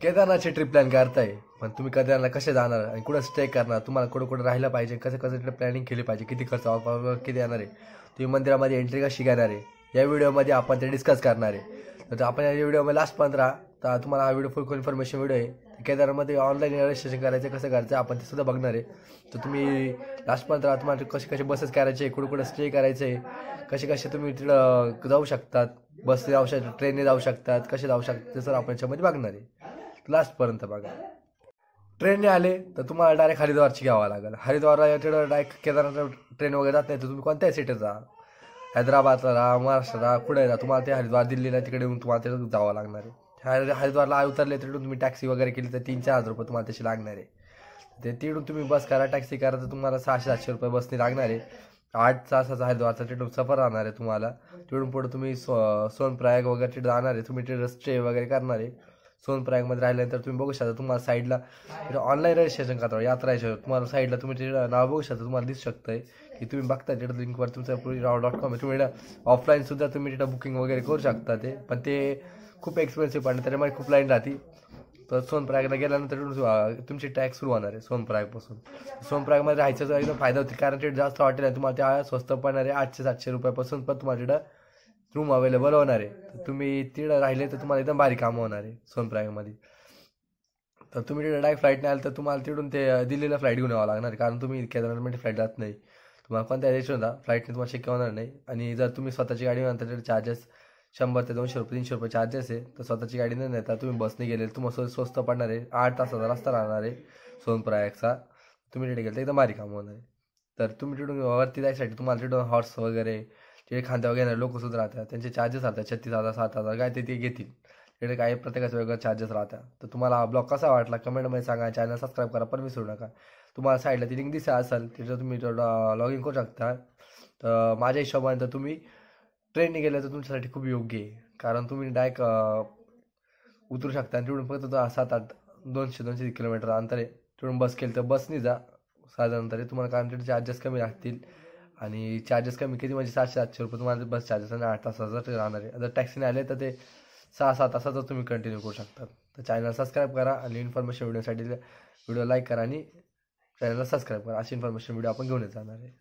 केदारनाथची trip plan करताय, पण तुम्ही केदारनाथ कसे जाणार आणि कुठं स्टे करणार, तुम्हाला कुठं कुठं राहिलं पाहिजे, कसं कसं ट्रिप प्लॅनिंग केली पाहिजे, किती खर्च किती येणार आहे, तुम्ही मंदिरामध्ये एंट्री कशी घेणार आहे, या व्हिडिओमध्ये आपण ते डिस्कस करणार आहे. तर आपण या व्हिडिओमध्ये लास्टपर्यंत राहा. तर तुम्हाला हा व्हिडिओ फुल इन्फॉर्मेशन व्हिडिओ आहे. केदारमध्ये ऑनलाईन रजिस्ट्रेशन करायचं कसं करायचं आपण ते सुद्धा बघणार आहे. तर तुम्ही लास्टपर्यंत राहा. तुम्हाला कसे कसे बसेस करायचे, कुठं कुठं स्टे करायचं आहे, कसे कसे तुम्ही तिकडं जाऊ शकतात, बसने जाऊ शकतात, ट्रेनने जाऊ शकतात, कसे जाऊ शकतात ते सर आपण याच्यामध्ये बघणार आहे. लास्टपर्यंत बघा. ट्रेनने आले तर तुम्हाला डायरेक्ट हरिद्वारची घ्यावं लागेल. हरिद्वारला तिकडं डायरेक्ट केदारनाथ ट्रेन वगैरे जात नाही, तर तुम्ही कोणत्याही सिटीत राहा, हैदराबादला राहा, महाराष्ट्र राहा, कुठे राहा, तुम्हाला ते हरिद्वार दिल्लीला तिकडे येऊन तुम्हाला तिथं जावं लागणार आहे. हरिद्वारला उतरले तिकडून तुम्ही टॅक्सी वगैरे केली तर 3-4 रुपये तुम्हाला तशी लागणार आहे. ते तिकडून तुम्ही बस करा, टॅक्सी करा तर तुम्हाला 600-700 रुपये बसने लागणार आहे. 8 तासाचा हरिद्वारचा तिथून सफर राहणार आहे तुम्हाला. तिकडून पुढे तुम्ही सोनप्रयाग वगैरे तिथे जाणार आहे, तुम्ही तिथे स्टे वगैरे करणार आहे. सोनप्रयागमध्ये राहिल्यानंतर तुम्ही बघू शकता, तुम्हाला साईडला ऑनलाईन रजिस्ट्रेशन करता यात्राचे तुम्हाला साईडला तुम्ही तिथे नाव बघू शकता, तुम्हाला दिसू शकतं की तुम्ही बघता तिथं लिंकवर तुमचं puरी.com आहे. तुम्ही ऑफलाईनसुद्धा तुम्ही तिथं बुकिंग वगैरे करू शकता ते, पण ते खूप एक्सपेन्सिव्ह पडणार, त्याच्यामध्ये खूप लाईन राहते. तर सोनप्रयागला गेल्यानंतर तुमची ट्रॅक सुरू होणार आहे सोनप्रयागपासून. सोनप्रयागमध्ये राहायचं एकदम फायदा होते, कारण तिथे जास्त हॉटेल आहे, तुम्हाला त्या स्वस्त पडणार आहे. 800-700 रुपयापासून पण तुम्हाला तिथं रूम अवेलेबल होणार आहे. तर तुम्ही तिथं राहिले तर तुम्हाला एकदम भारी कामं होणार आहे सोनप्रयागमध्ये. तर तुम्ही तिथं डायरेक्ट फ्लाईटने आलं तर तुम्हाला तिथून ते दिल्लीला फ्लाईट घेऊन यावं लागणार आहे, कारण तुम्ही केदारनाथमध्ये फ्लाईट जात नाही. तुम्हाला कोणत्या रेशन होता फ्लाईटने तुम्हाला शक्य होणार नाही. आणि जर तुम्ही स्वतःची गाडी म्हणता तर चार्जेस 100 ते 200 रुपये 300 रुपये चार्जेस आहे. तर स्वतःची गाडी न नेता तुम्ही बसने गेले तुम्हाला स्वस्त पडणार आहे. 8 तासाचा रस्ता राहणार आहे सोनप्रयागचा. तुम्ही तिथे गेले तर एकदम भारी काम होणार आहे. तर तुम्ही तिथून वरती जायसाठी तुम्हाला तिथून हॉर्स वगैरे जे खांद्यावर घेणारे लोक सुद्धा राहतात, त्यांचे चार्जेस राहतात 36,000 7,000 काय ते घेतील. तिकडे काही प्रत्येकाचं वेगळं चार्जेस राहतात. तर तुम्हाला हा ब्लॉग कसा वाटला कमेंटमध्ये सांगा. चॅनल सबस्क्राईब करा पण विसरू नका. तुम्हाला साईडला ती लिंक दिसत असेल तिथं तुम्ही लॉग इन करू शकता. तर माझ्या हिशोबाने तर तुम्ही ट्रेनने गेलं तर तुमच्यासाठी खूप योग्य आहे, कारण तुम्ही डायरेक्ट उतरू शकता आणि तिकडून फक्त 7-8 200 किलोमीटर अंतर आहे. तिकडून बस केली तर बसने जा साधारण, तरी तुम्हाला कारण तिथे चार्जेस कमी लागतील. आणि चार्जेस कमी किती म्हणजे 700-800 रुपये तुम्हाला बस चार्जेस आणि 8 तासाचं राहणार आहे. जर टॅक्सीने आले तर ते 6-7 तासाचं तुम्ही कंटिन्यू करू शकता. तर चॅनल सबस्क्राईब करा आणि इन्फॉर्मेशन व्हिडिओसाठी व्हिडिओ लाईक करा आणि चॅनलला सबस्क्राईब करा. अशी इन्फॉर्मेशन व्हिडिओ आपण घेऊन जाणार आहे.